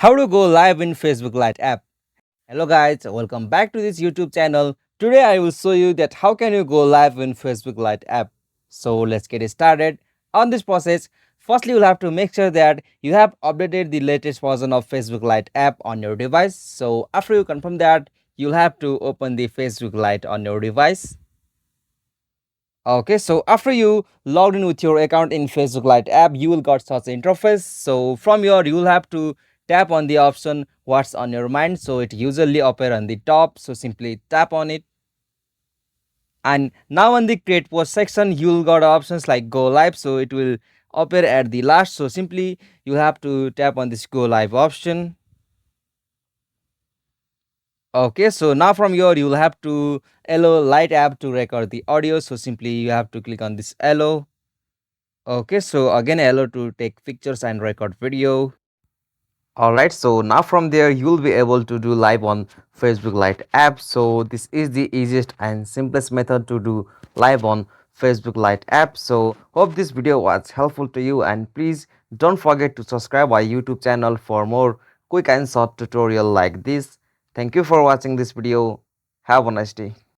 How to go live in Facebook Lite app. Hello guys, welcome back to this YouTube channel. Today I will show you that how can you go live in Facebook Lite app. So let's get started on this process. Firstly, you'll have to make sure that you have updated the latest version of Facebook Lite app on your device. So after you confirm that, you'll have to open the Facebook Lite on your device. Okay, so after you logged in with your account in Facebook Lite app, you will got such interface. So from here, you will have to tap on the option "What's on your mind." So it usually appear on the top. So simply tap on it, and now on the Create Post section, you will got options like Go Live. So it will appear at the last. So simply you have to tap on this Go Live option. Okay, so now from here, you will have to allow Lite app to record the audio. So simply you have to click on this allow. Okay, so again, allow to take pictures and record video. Alright, so now from there, you'll be able to do live on Facebook Lite app. So this is the easiest and simplest method to do live on Facebook Lite app. So hope this video was helpful to you, and please don't forget to subscribe our YouTube channel for more quick and short tutorial like this. Thank you for watching this video. Have a nice day.